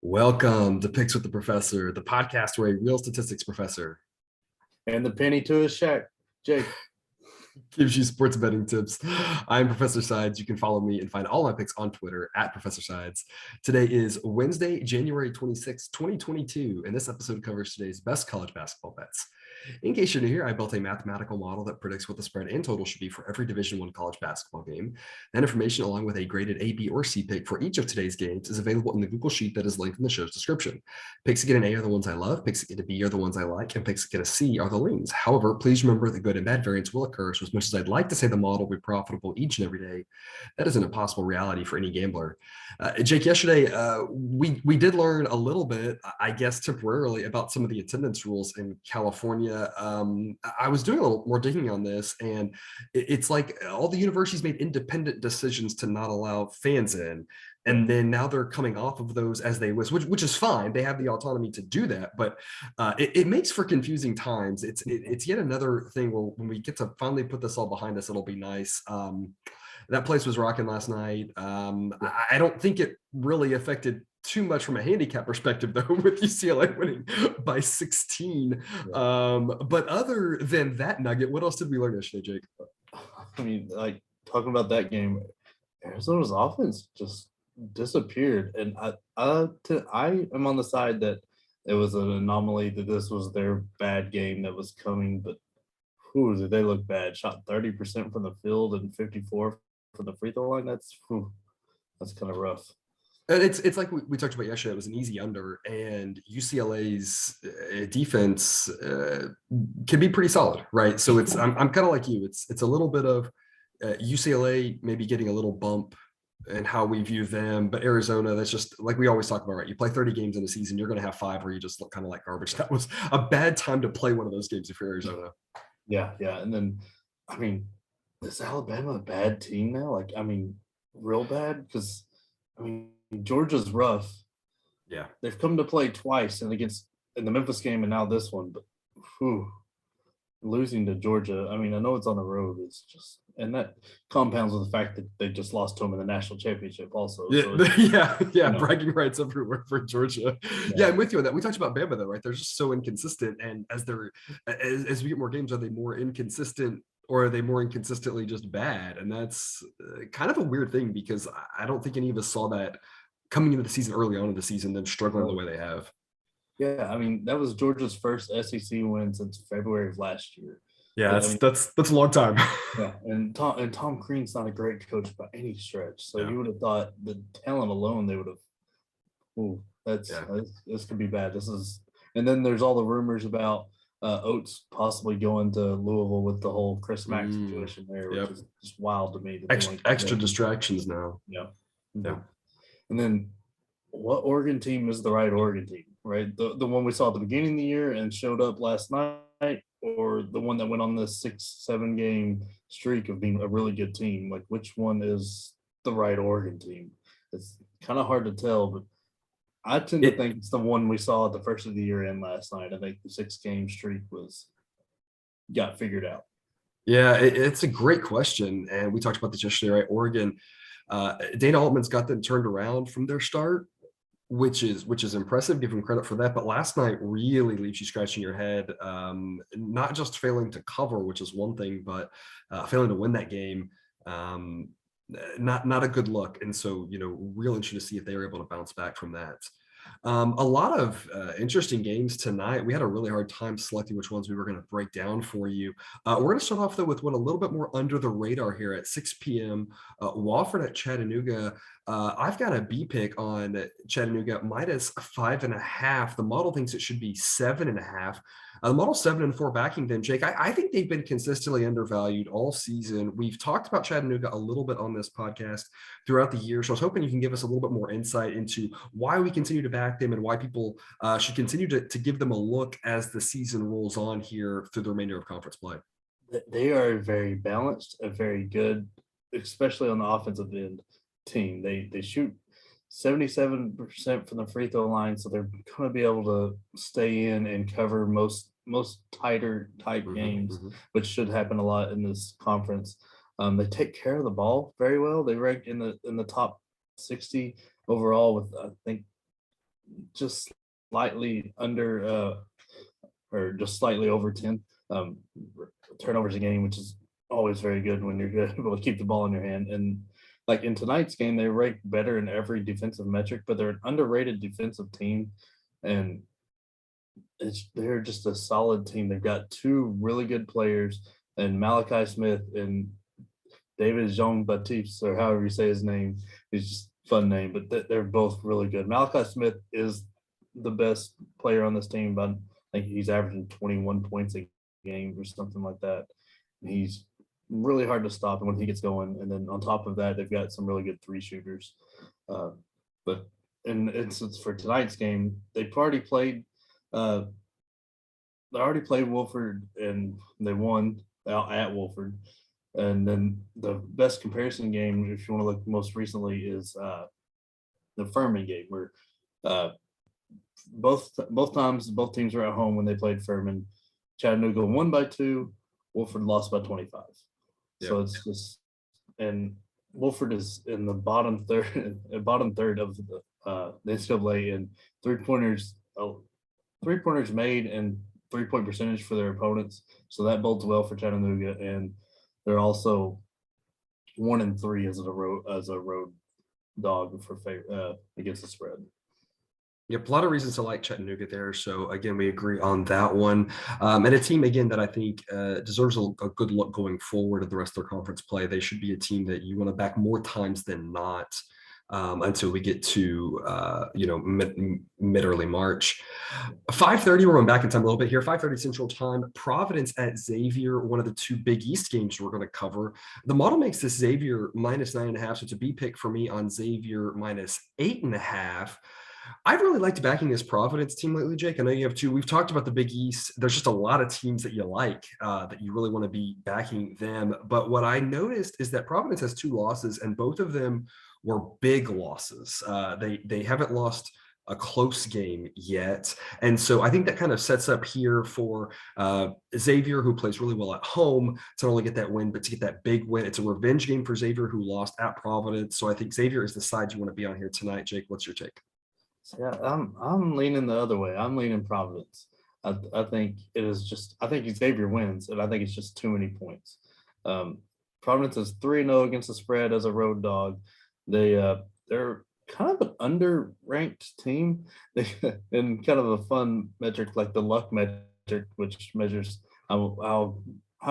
Welcome to Picks with the Professor, the podcast where a real statistics professor and the penny to his shack, Jake. gives you sports betting tips. I'm Professor Sides. You can follow me and find all my picks on Twitter at Professor Sides. Today is Wednesday, January 26, 2022, and this episode covers today's best college basketball bets. In case you're new here, I built a mathematical model that predicts what the spread and total should be for every Division I college basketball game. That information, along with a graded A, B, or C pick for each of today's games, is available in the Google Sheet that is linked in the show's description. Picks that get an A are the ones I love, picks that get a B are the ones I like, and picks that get a C are the leans. However, please remember that good and bad variance will occur, so as much as I'd like to say the model will be profitable each and every day, that is an impossible reality for any gambler. Jake, yesterday we did learn a little bit, I guess temporarily, about some of the attendance rules in California. I was doing a little more digging on this, and it's like all the universities made independent decisions to not allow fans in. And then now they're coming off of those as they wish, which is fine. They have the autonomy to do that, but it makes for confusing times. It's yet another thing where when we get to finally put this all behind us, it'll be nice. That place was rocking last night. I don't think it really affected too much from a handicap perspective, though, with UCLA winning by 16. But other than that nugget, what else did we learn yesterday, Jake? I mean, like talking about that game, Arizona's offense just disappeared, and I am on the side that it was an anomaly, that this was their bad game that was coming. But did they look bad? Shot 30% from the field and 54% from the free throw line. That's kind of rough. And it's like we talked about yesterday. It was an easy under, and UCLA's defense can be pretty solid, right? So I'm kind of like you. It's a little bit of UCLA maybe getting a little bump in how we view them, but Arizona, that's just like we always talk about, right? You play 30 games in a season, you're going to have 5 where you just look kind of like garbage. That was a bad time to play one of those games if you're Arizona. Yeah, and then I mean, is Alabama a bad team now? Like, I mean, real bad? Because I mean, Georgia's rough. Yeah, they've come to play twice, and against in the Memphis game and now this one. But losing to Georgia, I mean, I know it's on the road. It's just, and that compounds with the fact that they just lost to them in the national championship also. Yeah, so bragging rights everywhere for Georgia. Yeah, I'm with you on that. We talked about Bama though, right? They're just so inconsistent, and as we get more games, are they more inconsistent? Or are they more inconsistently just bad? And that's kind of a weird thing, because I don't think any of us saw that coming into the season, early on in the season, them struggling the way they have. Yeah, I mean, that was Georgia's first SEC win since February of last year. Yeah, that's a long time. Yeah, and Tom Crean's not a great coach by any stretch. So you would have thought the talent alone, they would have. This could be bad. And then there's all the rumors about Oates possibly going to Louisville with the whole Chris Mack situation there, which is just wild to me. Extra distractions now. Yeah. And then what Oregon team is the right Oregon team, right? The one we saw at the beginning of the year and showed up last night, or the one that went on the 6-7 game streak of being a really good team? Like, which one is the right Oregon team? It's kind of hard to tell, but I tend to think it's the one we saw at the first of the year and last night. I think the 6-game streak got figured out. Yeah, it's a great question. And we talked about this yesterday, right? Oregon, Dana Altman's got them turned around from their start, which is impressive. Give him credit for that. But last night really leaves you scratching your head, not just failing to cover, which is one thing, but failing to win that game. Not a good look. And so, real interesting to see if they were able to bounce back from that. A lot of interesting games tonight. We had a really hard time selecting which ones we were going to break down for you. We're going to start off, though, with one a little bit more under the radar here at 6 p.m. Wofford at Chattanooga. I've got a B pick on Chattanooga minus 5.5. The model thinks it should be 7.5. The model 7-4 backing them, Jake. I think they've been consistently undervalued all season. We've talked about Chattanooga a little bit on this podcast throughout the year, so I was hoping you can give us a little bit more insight into why we continue to back them and why people should continue to give them a look as the season rolls on here through the remainder of conference play. They are very balanced, a very good, especially on the offensive end, team. They shoot 77% from the free throw line, so they're going to be able to stay in and cover most tight games, which should happen a lot in this conference. They take care of the ball very well. They rank in the top 60 overall with, I think, just slightly under or just slightly over 10 turnovers a game, which is always very good when you're able to keep the ball in your hand. And like in tonight's game, they rank better in every defensive metric, but they're an underrated defensive team, and they're just a solid team. They've got two really good players, and Malachi Smith and David Jean-Baptiste, or however you say his name. It's just a fun name, but they're both really good. Malachi Smith is the best player on this team, but I think he's averaging 21 points a game or something like that. He's really hard to stop when he gets going. And then on top of that, they've got some really good three shooters. But in instance for tonight's game, they already played Wofford and they won out at Wofford. And then the best comparison game, if you want to look most recently, is the Furman game, where both teams were at home when they played Furman. Chattanooga won by 2, Wofford lost by 25. Yeah. So it's just, and Wofford is in the bottom third of the NCAA in three-pointers made and 3-point percentage for their opponents. So that bodes well for Chattanooga, and they're also 1-3 as a road dog for against the spread. Yep, a lot of reasons to like Chattanooga there. So again, we agree on that one. And a team again that I think deserves a good look going forward in the rest of their conference play. They should be a team that you want to back more times than not until we get to mid early March. 5:30. We're going back in time a little bit here. 5:30 Central Time. Providence at Xavier. One of the two Big East games we're going to cover. The model makes this Xavier -9.5, so it's a B pick for me on Xavier -8.5. I've really liked backing this Providence team lately, Jake. I know you have too. We've talked about the Big East. There's just a lot of teams that you like, that you really want to be backing them. But what I noticed is that Providence has 2 losses, and both of them were big losses. They haven't lost a close game yet. And so I think that kind of sets up here for Xavier, who plays really well at home, to not only get that win, but to get that big win. It's a revenge game for Xavier, who lost at Providence. So I think Xavier is the side you want to be on here tonight. Jake, what's your take? Yeah, I'm leaning the other way. I'm leaning Providence. I think I think Xavier wins, and I think it's just too many points. Providence is 3-0 against the spread as a road dog. They're kind of an under-ranked team. And kind of a fun metric like the luck metric, which measures how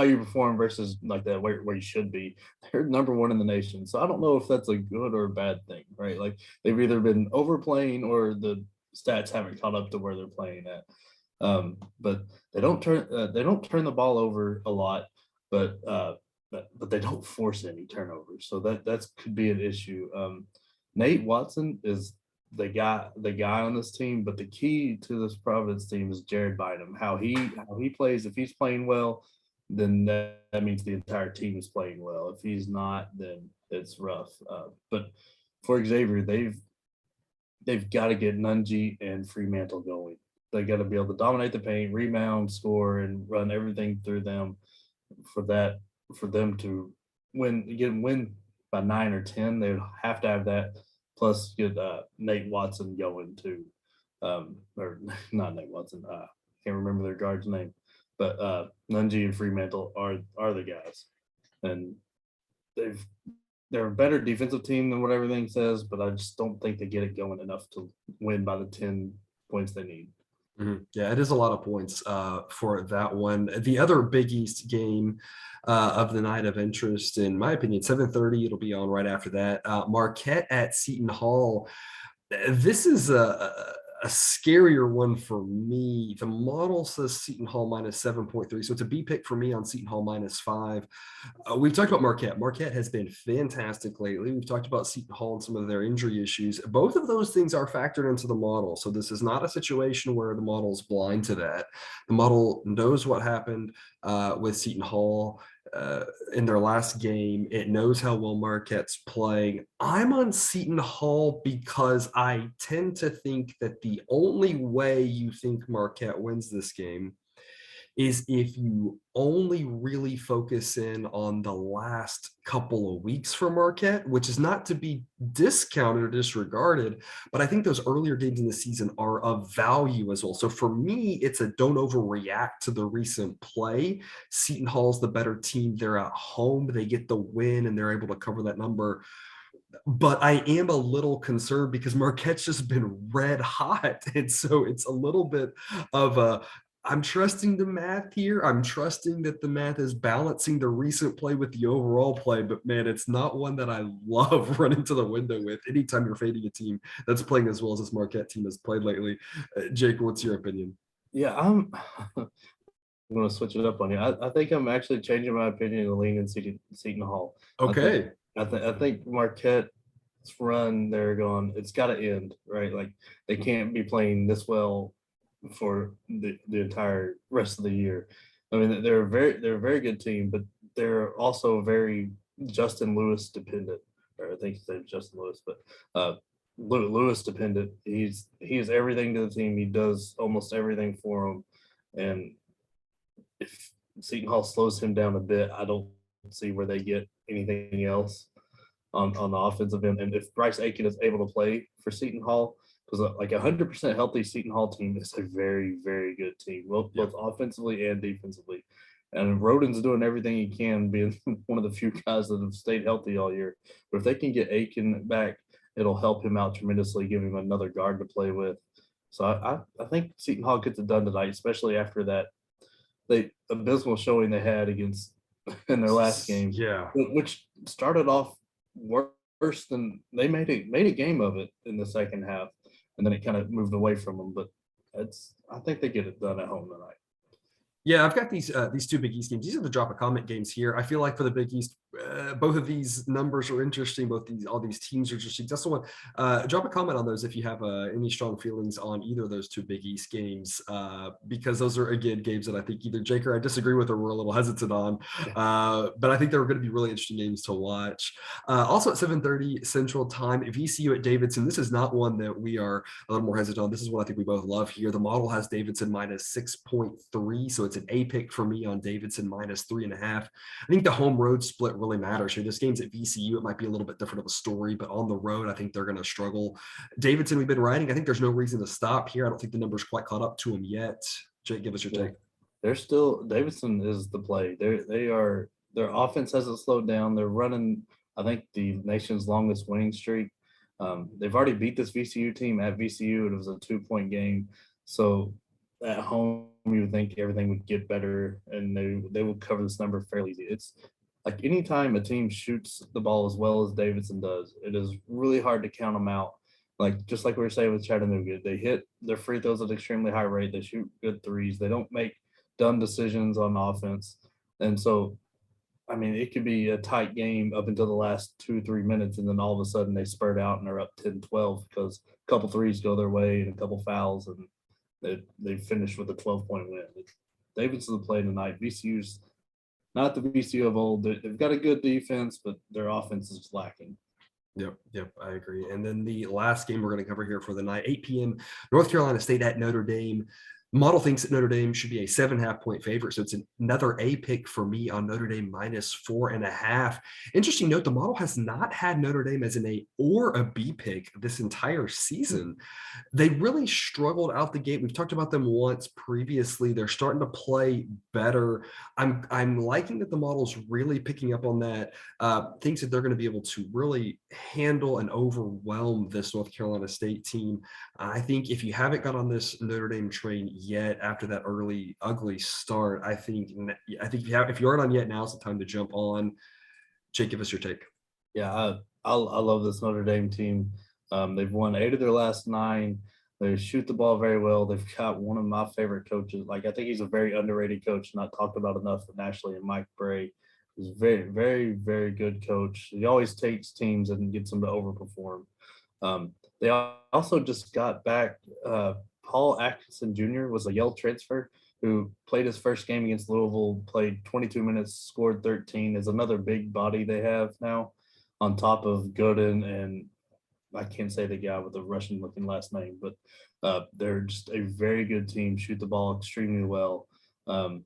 you perform versus like that where you should be. They're number 1 in the nation. So I don't know if that's a good or a bad thing, right? Like they've either been overplaying or the stats haven't caught up to where they're playing at. But they don't turn the ball over a lot, but they don't force any turnovers. So that could be an issue. Nate Watson is the guy on this team, but the key to this Providence team is Jared Bynum. How he plays. If he's playing well, then that means the entire team is playing well. If he's not, then it's rough. But for Xavier, they've got to get Nunji and Fremantle going. They got to be able to dominate the paint, rebound, score, and run everything through them. For them to win by 9 or 10, they would have to have that. Plus, get Nate Watson going too, or not Nate Watson. Can't remember their guard's name. But Nunji and Fremantle are the guys, and they're a better defensive team than what everything says. But I just don't think they get it going enough to win by the 10 points they need. Mm-hmm. Yeah, it is a lot of points for that one. The other Big East game of the night of interest, in my opinion, 7:30. It'll be on right after that. Marquette at Seton Hall. This is a scarier one for me. The model says Seton Hall -7.3, so it's a B pick for me on Seton Hall -5. We've talked about Marquette. Marquette has been fantastic lately. We've talked about Seton Hall and some of their injury issues. Both of those things are factored into the model, so this is not a situation where the model is blind to that. The model knows what happened with Seton Hall in their last game. It knows how well Marquette's playing. I'm on Seton Hall because I tend to think that the only way you think Marquette wins this game is if you only really focus in on the last couple of weeks for Marquette, which is not to be discounted or disregarded, but I think those earlier games in the season are of value as well. So for me, it's a don't overreact to the recent play. Seton Hall's the better team. They're at home. They get the win and they're able to cover that number. But I am a little concerned because Marquette's just been red hot. And so it's a little bit of a, I'm trusting the math here. I'm trusting that the math is balancing the recent play with the overall play. But man, it's not one that I love running to the window with anytime you're fading a team that's playing as well as this Marquette team has played lately. Jake, what's your opinion? Yeah, I'm going to switch it up on you. I think I'm actually changing my opinion and leaning Seton Hall. Okay. I think Marquette's run, they're going, it's got to end, right? Like they can't be playing this well for the entire rest of the year. I mean, they're a very good team, but they're also very Justin Lewis dependent. Or I think it's Justin Lewis, but Lewis dependent. He is everything to the team. He does almost everything for them, and if Seton Hall slows him down a bit, I don't see where they get anything else on the offensive end. And if Bryce Aiken is able to play for Seton Hall, because like 100% healthy Seton Hall team is a very, very good team, both offensively and defensively. And Roden's doing everything he can, being one of the few guys that have stayed healthy all year. But if they can get Aiken back, it'll help him out tremendously, give him another guard to play with. So I think Seton Hall gets it done tonight, especially after that abysmal showing they had against in their last game, Yeah. which started off worse than they made a game of it in the second half, and then it kind of moved away from them. But I think they get it done at home tonight. Yeah, I've got these two Big East games. These are the drop a comment games here. I feel like for the Big East, both of these numbers are interesting. All these teams are interesting. That's the one. Drop a comment on those if you have any strong feelings on either of those two Big East games, because those are again games that I think either Jake or I disagree with or we're a little hesitant on. But I think they're going to be really interesting games to watch. Also at 7:30 Central Time, VCU at Davidson. This is not one that we are a little more hesitant on. This is what I think we both love here. The model has Davidson minus 6.3, so it's an A pick for me on Davidson minus 3.5. I think the home road split really matters here. This game's at VCU. It might be a little bit different of a story, but on the road, I think they're going to struggle. Davidson, we've been riding. I think there's no reason to stop here. I don't think the number's quite caught up to them yet. Jake, give us your take. They're still, Davidson is the play. Their offense hasn't slowed down. They're running, I think, the nation's longest winning streak. They've already beat this VCU team at VCU. It was a 2-point game. So at home, you would think everything would get better and they will cover this number fairly easy. It's like anytime a team shoots the ball as well as Davidson does, it is really hard to count them out. Like just like we were saying with Chattanooga, they hit their free throws at an extremely high rate. They shoot good threes. They don't make dumb decisions on offense. And so, I mean, it could be a tight game up until the last 2-3 minutes, and then all of a sudden they spurt out and they're up 10-12 because a couple threes go their way and a couple fouls, and they finished with a 12-point win. Davidson's playing tonight. VCU's not the VCU of old. They've got a good defense, but their offense is lacking. Yep, I agree. And then the last game we're going to cover here for the night, 8 p.m., North Carolina State at Notre Dame. Model thinks that Notre Dame should be a 7.5-point favorite. So it's another A pick for me on Notre Dame minus 4.5. Interesting note, the model has not had Notre Dame as an A or a B pick this entire season. They really struggled out the gate. We've talked about them once previously. They're starting to play better. I'm liking that the model's really picking up on that. Thinks that they're going to be able to really handle and overwhelm this North Carolina State team. I think if you haven't got on this Notre Dame train yet after that early ugly start, I think if you aren't on yet, now's the time to jump on. Jake, give us your take. Yeah, I love this Notre Dame team. They've won 8 of their last 9. They shoot the ball very well. They've got one of my favorite coaches. Like I think he's a very underrated coach, not talked about enough nationally. And Mike Bray is a very, very, very good coach. He always takes teams and gets them to overperform. They also just got back. Paul Atkinson Jr. was a Yale transfer who played his first game against Louisville, played 22 minutes, scored 13. Is another big body they have now on top of Gooden, and I can't say the guy with the Russian-looking last name, but they're just a very good team, shoot the ball extremely well. Um,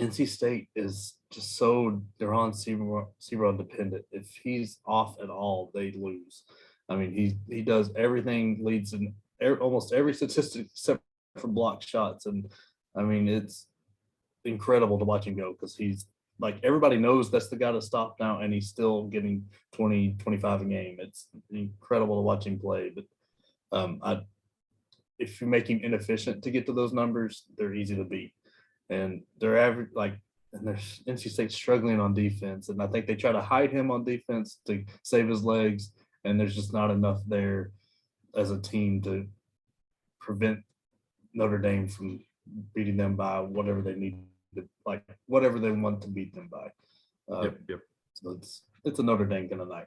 NC State is just so they're on Seabrook dependent. If he's off at all, they lose. I mean, he does everything, leads in almost every statistic except for blocked shots, and I mean it's incredible to watch him go because he's like everybody knows that's the guy to stop now, and he's still getting 20, 25 a game. It's incredible to watch him play. But if you make him inefficient to get to those numbers, they're easy to beat. And they're average and there's NC State struggling on defense, and I think they try to hide him on defense to save his legs, and there's just not enough there as a team to prevent Notre Dame from beating them by whatever they need to, like whatever they want to beat them by. Yep. So it's a Notre Dame kind of night.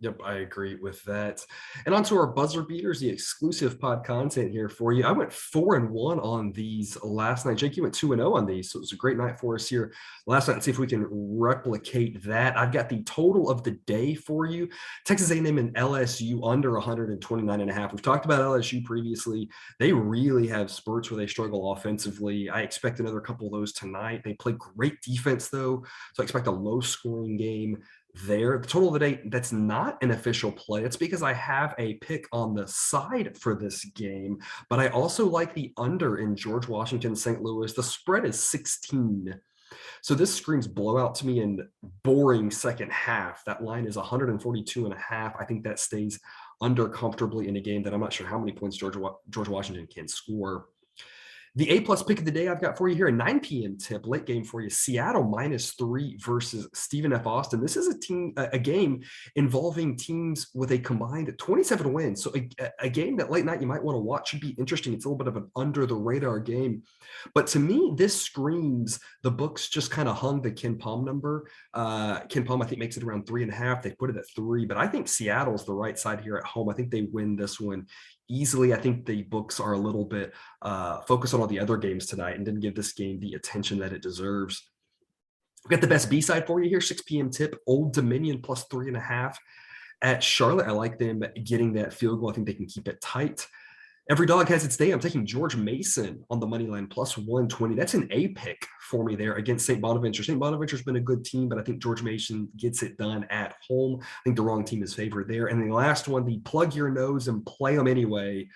Yep, I agree with that. And on to our buzzer beaters, the exclusive pod content here for you. I went 4-1 on these last night. Jake, you went 2-0 on these, so it was a great night for us here last night. Let's see if we can replicate that. I've got the total of the day for you. Texas A&M and LSU under 129.5. We've talked about LSU previously. They really have spurts where they struggle offensively. I expect another couple of those tonight. They play great defense, though, so I expect a low-scoring game there. The total of the day, that's not an official play. It's because I have a pick on the side for this game, but I also like the under in George Washington, St. Louis. The spread is 16. So this screams blowout to me in boring second half. That line is 142.5. I think that stays under comfortably in a game that I'm not sure how many points George Washington can score. The A-plus pick of the day I've got for you here, a 9 p.m. tip, late game for you. Seattle -3 versus Stephen F. Austin. This is a game involving teams with a combined 27 wins. So a game that late night you might want to watch. Should be interesting. It's a little bit of an under-the-radar game. But to me, this screams the books just kind of hung the Ken Palm number. Ken Palm, I think, makes it around 3.5. They put it at 3. But I think Seattle's the right side here at home. I think they win this one easily. I think the books are a little bit focused on all the other games tonight and didn't give this game the attention that it deserves. We've got the best B side for you here, 6 p.m. tip, Old Dominion +3.5 at Charlotte. I like them getting that field goal. I think they can keep it tight. Every dog has its day. I'm taking George Mason on the money line +120. That's an A pick for me there against St. Bonaventure. St. Bonaventure's been a good team, but I think George Mason gets it done at home. I think the wrong team is favored there. And the last one, the plug your nose and play them anyway.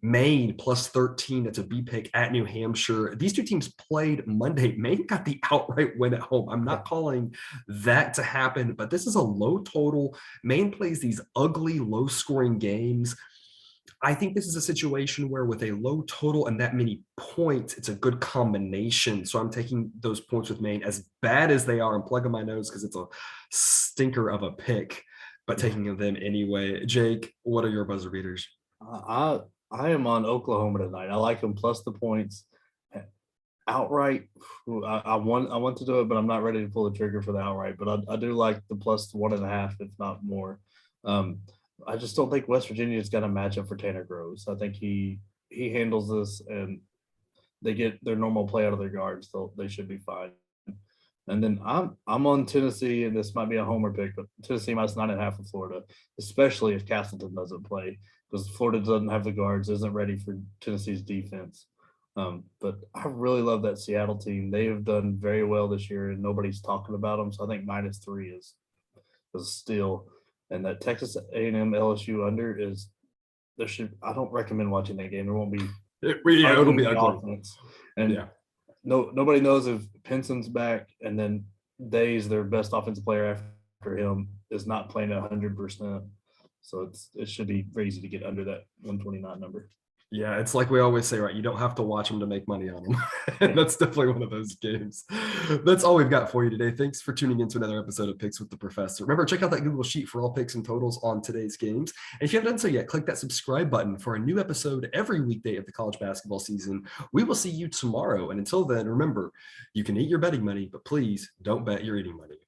Maine +13. That's a B pick at New Hampshire. These two teams played Monday. Maine got the outright win at home. I'm not calling that to happen, but this is a low total. Maine plays these ugly, low-scoring games. I think this is a situation where with a low total and that many points, it's a good combination. So I'm taking those points with Maine, as bad as they are. I'm plugging my nose because it's a stinker of a pick, but taking them anyway. Jake, what are your buzzer beaters? I am on Oklahoma tonight. I like them plus the points. Outright, I want to do it, but I'm not ready to pull the trigger for the outright. But I do like the +1.5, if not more. I just don't think West Virginia's got a matchup for Tanner Groves. I think he handles this, and they get their normal play out of their guards. They should be fine. And then I'm on Tennessee, and this might be a homer pick, but Tennessee -9.5 for Florida, especially if Castleton doesn't play, because Florida doesn't have the guards, isn't ready for Tennessee's defense. But I really love that Seattle team. They have done very well this year, and nobody's talking about them. So I think -3 is still. And that Texas A&M LSU under is there should. I don't recommend watching that game. There won't be. It'll be ugly. Offense. And nobody knows if Pinson's back, and then Day's their best offensive player after him is not playing 100%. So it should be very easy to get under that 129 number. Yeah, it's like we always say, right? You don't have to watch them to make money on them. And that's definitely one of those games. That's all we've got for you today. Thanks for tuning in to another episode of Picks with the Professor. Remember, check out that Google Sheet for all picks and totals on today's games. And if you haven't done so yet, click that subscribe button for a new episode every weekday of the college basketball season. We will see you tomorrow. And until then, remember, you can eat your betting money, but please don't bet your eating money.